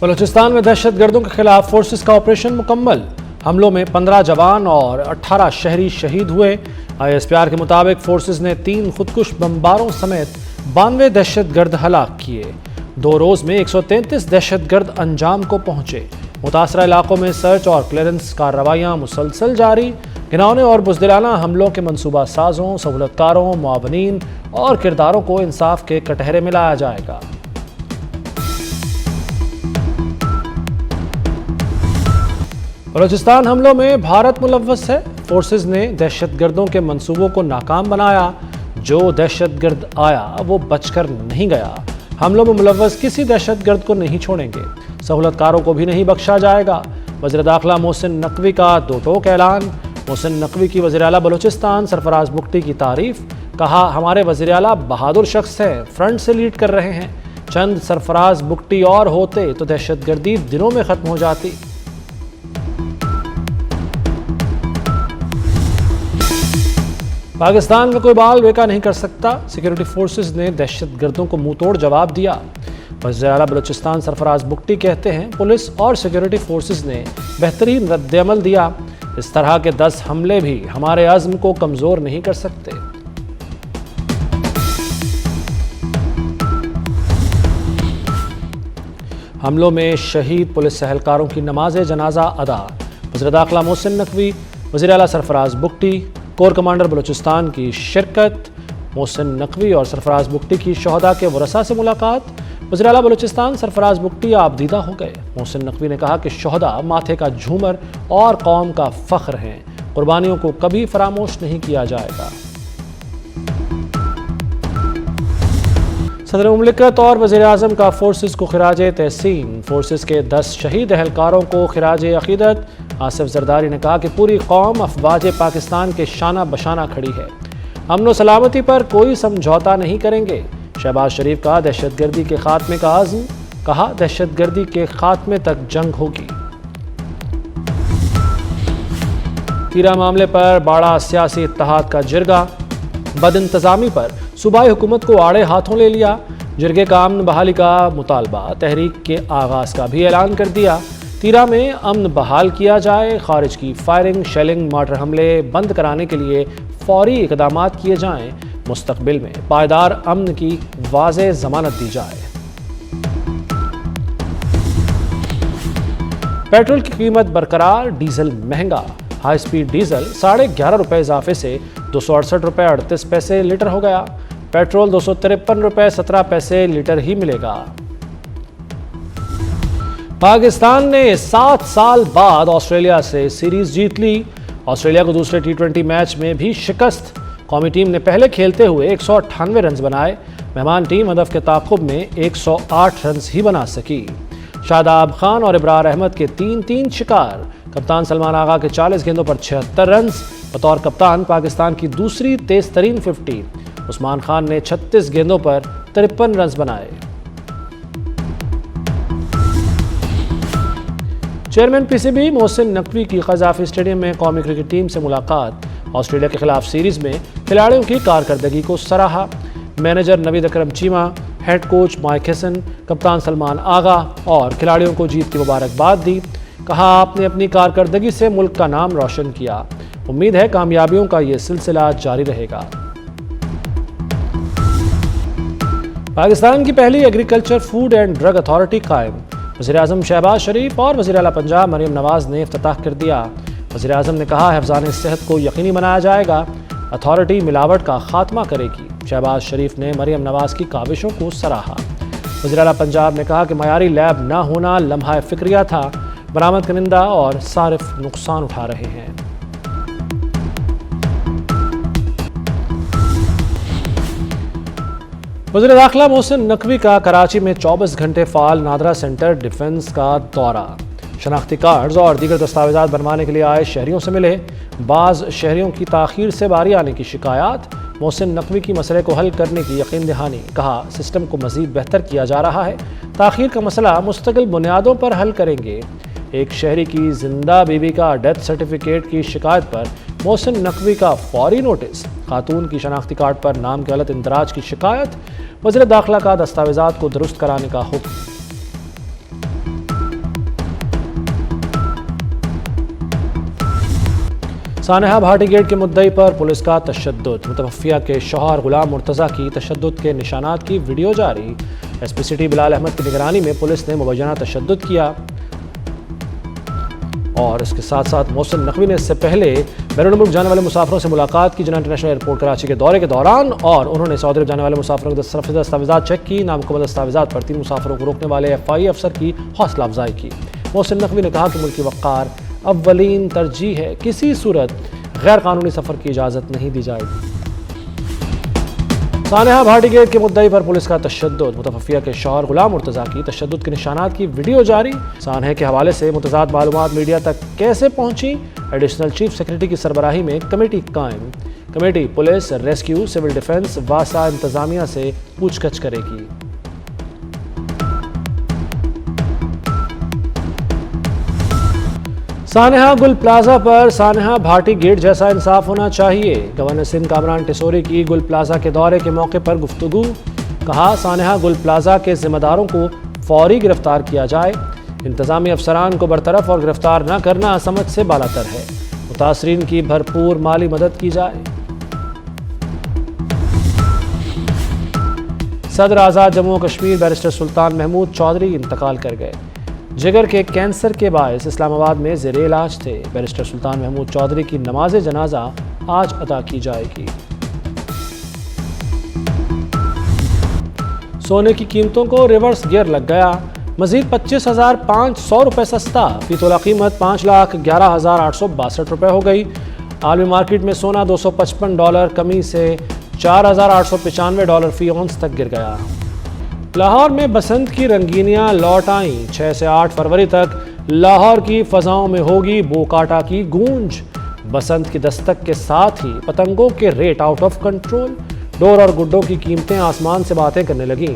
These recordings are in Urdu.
بلوچستان میں دہشت گردوں کے خلاف فورسز کا آپریشن مکمل۔ حملوں میں 15 جوان اور 18 شہری شہید ہوئے۔ ISPR کے مطابق فورسز نے 3 خودکش بمباروں سمیت 92 دہشت گرد ہلاک کیے۔ 2 روز میں 133 دہشت گرد انجام کو پہنچے۔ متاثرہ علاقوں میں سرچ اور کلیئرنس کارروائیاں مسلسل جاری۔ گھناؤنے اور بزدلانہ حملوں کے منصوبہ سازوں، سہولت کاروں، معاونین اور کرداروں کو انصاف کے کٹہرے میں لایا جائے گا۔ بلوچستان حملوں میں بھارت ملوث ہے۔ فورسز نے دہشت گردوں کے منصوبوں کو ناکام بنایا۔ جو دہشت گرد آیا وہ بچ کر نہیں گیا۔ حملوں میں ملوث کسی دہشت گرد کو نہیں چھوڑیں گے۔ سہولت کاروں کو بھی نہیں بخشا جائے گا۔ وزیر داخلہ محسن نقوی کا 2 ٹوک اعلان۔ محسن نقوی کی وزیر اعلیٰ بلوچستان سرفراز بگٹی کی تعریف۔ کہا ہمارے وزیر اعلیٰ بہادر شخص ہیں، فرنٹ سے لیڈ کر رہے ہیں۔ چند سرفراز بگٹی اور ہوتے تو دہشت گردی دنوں میں ختم ہو جاتی۔ پاکستان کا کوئی بال بیکا نہیں کر سکتا، سیکیورٹی فورسز نے دہشت گردوں کو منہ توڑ جواب دیا۔ وزیر اعلیٰ بلوچستان سرفراز بگٹی کہتے ہیں پولیس اور سیکیورٹی فورسز نے بہترین رد عمل دیا۔ اس طرح کے 10 حملے بھی ہمارے عزم کو کمزور نہیں کر سکتے۔ حملوں میں شہید پولیس اہلکاروں کی نماز جنازہ ادا۔ وزیر داخلہ محسن نقوی، وزیر اعلیٰ سرفراز بگٹی، کور کمانڈر بلوچستان کی شرکت۔ محسن نقوی اور سرفراز بگٹی کی شہداء کے ورثاء سے ملاقات۔ وزیر اعلیٰ بلوچستان سرفراز بگٹی آپ دیدہ ہو گئے۔ محسن نقوی نے کہا کہ شہداء ماتھے کا جھومر اور قوم کا فخر ہیں، قربانیوں کو کبھی فراموش نہیں کیا جائے گا۔ صدر مملکت اور وزیر اعظم کا فورسز کو خراج تحسین۔ فورسز کے 10 شہید اہلکاروں کو خراج عقیدت۔ آصف زرداری نے کہا کہ پوری قوم افواج پاکستان کے شانہ بشانہ کھڑی ہے، امن و سلامتی پر کوئی سمجھوتا نہیں کریں گے۔ شہباز شریف کا دہشت گردی کے خاتمے کا عزم، کہا دہشت گردی کے خاتمے تک جنگ ہوگی۔ تیرا معاملے پر بڑا سیاسی اتحاد کا جرگہ۔ بد انتظامی پر صوبائی حکومت کو آڑے ہاتھوں لے لیا۔ جرگے کا امن بحالی کا مطالبہ، تحریک کے آغاز کا بھی اعلان کر دیا۔ تیرا میں امن بحال کیا جائے، خارج کی فائرنگ، شیلنگ، مارٹر حملے بند کرانے کے لیے فوری اقدامات کیے جائیں، مستقبل میں پائیدار امن کی واضح ضمانت دی جائے۔ پیٹرول کی قیمت برقرار، ڈیزل مہنگا۔ ہائی سپیڈ ڈیزل 11.5 روپے اضافے سے 268 روپے 38 پیسے لیٹر ہو گیا۔ پیٹرول 253 روپے 17 پیسے لیٹر ہی ملے گا۔ پاکستان نے 7 سال بعد آسٹریلیا سے سیریز جیت لی۔ آسٹریلیا کو دوسرے T20 میچ میں بھی شکست۔ قومی ٹیم نے پہلے کھیلتے ہوئے 198 رنز بنائے۔ مہمان ٹیم ہدف کے تعاقب میں 108 رنز ہی بنا سکی۔ شاداب خان اور ابرار احمد کے 3 شکار۔ کپتان سلمان آغا کے 40 گیندوں پر 76 رنز۔ بطور کپتان پاکستان کی دوسری تیز ترین 50۔ عثمان خان نے 36 گیندوں پر 53 رنز بنائے۔ چیئرمین PCB محسن نقوی کی قذافی اسٹیڈیم میں قومی کرکٹ ٹیم سے ملاقات۔ آسٹریلیا کے خلاف سیریز میں کھلاڑیوں کی کارکردگی کو سراہا۔ مینیجر نوید اکرم چیمہ، ہیڈ کوچ مائک ہیسن، کپتان سلمان آغا اور کھلاڑیوں کو جیت کی مبارکباد دی۔ کہا آپ نے اپنی کارکردگی سے ملک کا نام روشن کیا، امید ہے کامیابیوں کا یہ سلسلہ جاری رہے گا۔ پاکستان کی پہلی agriculture food and drug authority قائم۔ وزیر اعظم شہباز شریف اور وزیر اعلیٰ پنجاب مریم نواز نے افتتاح کر دیا۔ وزیر اعظم نے کہا حفظان صحت کو یقینی بنایا جائے گا، اتھارٹی ملاوٹ کا خاتمہ کرے گی۔ شہباز شریف نے مریم نواز کی کاوشوں کو سراہا۔ وزیر اعلیٰ پنجاب نے کہا کہ معیاری لیب نہ ہونا لمحہ فکریہ تھا، برآمد کنندہ اور صارف نقصان اٹھا رہے ہیں۔ وزیر داخلہ محسن نقوی کا کراچی میں 24 گھنٹے فعال نادرا سینٹر ڈیفنس کا دورہ۔ شناختی کارڈز اور دیگر دستاویزات بنوانے کے لیے آئے شہریوں سے ملے۔ بعض شہریوں کی تاخیر سے باری آنے کی شکایات، محسن نقوی کی مسئلے کو حل کرنے کی یقین دہانی۔ کہا سسٹم کو مزید بہتر کیا جا رہا ہے، تاخیر کا مسئلہ مستقل بنیادوں پر حل کریں گے۔ ایک شہری کی زندہ بیوی کا ڈیتھ سرٹیفکیٹ کی شکایت پر محسن نقوی کا فوری نوٹس۔ خاتون کی شناختی کارڈ پر نام کے غلط اندراج کی شکایت، وزیر داخلہ کا دستاویزات کو درست کرانے کا حکم۔ سانحہ بھاٹی گیٹ کے مدعی پر پولیس کا تشدد، متوفیہ کے شوہر غلام مرتضیٰ کی تشدد کے نشانات کی ویڈیو جاری۔ ایس پی سٹی بلال احمد کی نگرانی میں پولیس نے مبینہ تشدد کیا اور اس کے ساتھ ساتھ محسن نقوی نے اس سے پہلے بیرون ملک جانے والے مسافروں سے ملاقات کی جناح انٹرنیشنل ایئرپورٹ کراچی کے دورے کے دوران، اور انہوں نے سعودی عرب جانے والے مسافروں کے دستاویزات چیک کی۔ نامکمل دستاویزات پر 3 مسافروں کو روکنے والے FI افسر کی حوصلہ افزائی کی۔ محسن نقوی نے کہا کہ ملک کی وقار اولین ترجیح ہے، کسی صورت غیر قانونی سفر کی اجازت نہیں دی جائے گی۔ سانحہ بھاٹی گیٹ کے مدعی پر پولیس کا تشدد، متوفیہ کے شوہر غلام مرتضیٰ کی تشدد کے نشانات کی ویڈیو جاری۔ سانحہ کے حوالے سے متضاد معلومات میڈیا تک کیسے پہنچی؟ ایڈیشنل چیف سیکرٹری کی سربراہی میں کمیٹی قائم۔ Committee police, rescue, civil defence, واسا انتظامیہ سے پوچھ گچھ کرے گی۔ سانحہ گل پلازہ پر سانحہ بھاٹی گیٹ جیسا انصاف ہونا چاہیے۔ گورنر سندھ کامران ٹیسوری کی گل پلازہ کے دورے کے موقع پر گفتگو۔ کہا سانحہ گل پلازہ کے ذمہ داروں کو فوری گرفتار کیا جائے۔ انتظامی افسران کو برطرف اور گرفتار نہ کرنا سمجھ سے بالاتر ہے۔ متاثرین کی بھرپور مالی مدد کی جائے۔ صدر آزاد جموں و کشمیر بیرسٹر سلطان محمود چودھری انتقال کر گئے۔ جگر کے کینسر کے باعث اسلام آباد میں زیر علاج تھے۔ بیرسٹر سلطان محمود چودھری کی نماز جنازہ آج ادا کی جائے گی۔ سونے کی قیمتوں کو ریورس گیئر لگ گیا۔ مزید 25,500 روپے سستا، فی تولہ قیمت 5,11,862 روپے ہو گئی۔ عالمی مارکیٹ میں سونا $255 کمی سے $4,895 فی اونس تک گر گیا۔ لاہور میں بسنت کی رنگینیاں لوٹ آئیں۔ 6 سے 8 فروری تک لاہور کی فضاؤں میں ہوگی بوکاٹا کی گونج۔ بسنت کی دستک کے ساتھ ہی پتنگوں کے ریٹ آؤٹ آف کنٹرول۔ ڈور اور گڈوں کی قیمتیں آسمان سے باتیں کرنے لگیں۔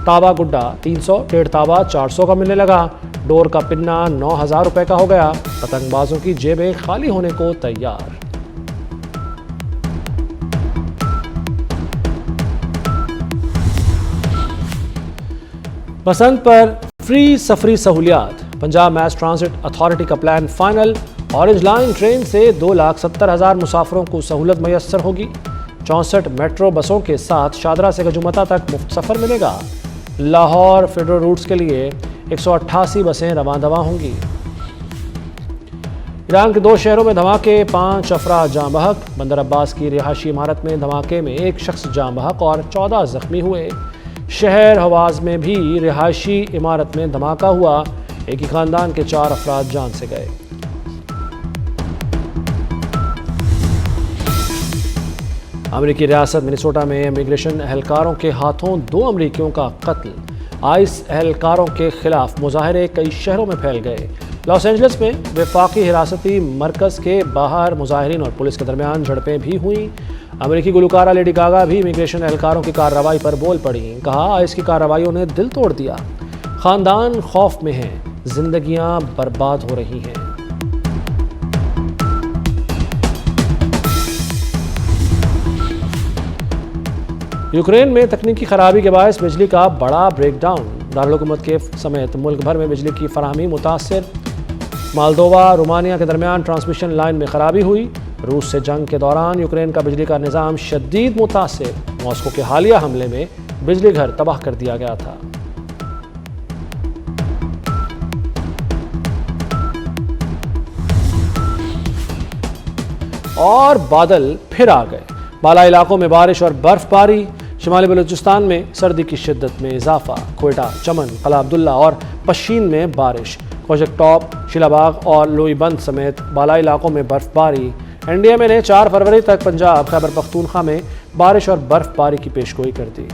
تابا گڈا 300، ڈیڑھ تابا 400 کا ملنے لگا۔ ڈور کا پنہ 9,000 روپے کا ہو گیا۔ پتنگ بازوں کی جیبیں خالی ہونے کو تیار۔ بسنت پر فری سفری سہولیات۔ پنجاب میس ٹرانزٹ اتھارٹی کا plan final. Orange line train سے 2,70,000 مسافروں کو سہولت میسر ہوگی۔ 64 میٹرو بسوں کے ساتھ شادرہ سے گجمتا تک مفت سفر ملے گا۔ لاہور فیڈرل روٹس کے لیے 188 بسیں رواں دواں ہوں گی۔ ایران کے 2 شہروں میں دھماکے، 5 افراد جاں بحق۔ بندر عباس کی رہائشی عمارت میں دھماکے میں 1 شخص جاں بحق اور 14 زخمی ہوئے۔ شہر حواز میں بھی رہائشی عمارت میں دھماکہ ہوا، ایک ہی خاندان کے 4 افراد جان سے گئے۔ امریکی ریاست منیسوٹا میں امیگریشن اہلکاروں کے ہاتھوں 2 امریکیوں کا قتل۔ آئس اہلکاروں کے خلاف مظاہرے کئی شہروں میں پھیل گئے۔ لاس اینجلس میں وفاقی حراستی مرکز کے باہر مظاہرین اور پولیس کے درمیان جھڑپیں بھی ہوئیں۔ امریکی گلوکارہ لیڈی گاگا بھی امیگریشن اہلکاروں کی کارروائی پر بول پڑیں۔ کہا آئس کی کارروائیوں نے دل توڑ دیا، خاندان خوف میں ہیں، زندگیاں برباد ہو رہی ہیں۔ یوکرین میں تکنیکی خرابی کے باعث بجلی کا بڑا بریک ڈاؤن۔ دارالحکومت کیف سمیت ملک بھر میں بجلی کی فراہمی متاثر۔ مالدووا رومانیہ کے درمیان ٹرانسمیشن لائن میں خرابی ہوئی۔ روس سے جنگ کے دوران یوکرین کا بجلی کا نظام شدید متاثر۔ ماسکو کے حالیہ حملے میں بجلی گھر تباہ کر دیا گیا تھا۔ اور بادل پھر آ گئے، بالا علاقوں میں بارش اور برف باری۔ شمالی بلوچستان میں سردی کی شدت میں اضافہ۔ کوئٹہ، چمن، قلعہ عبداللہ اور پشین میں بارش۔ کوجک ٹاپ، شیلا باغ اور لوئی بند سمیت بالا علاقوں میں برف باری۔ NDMA نے 4 فروری تک پنجاب، خیبر پختونخوا میں بارش اور برف باری کی پیشگوئی کر دی۔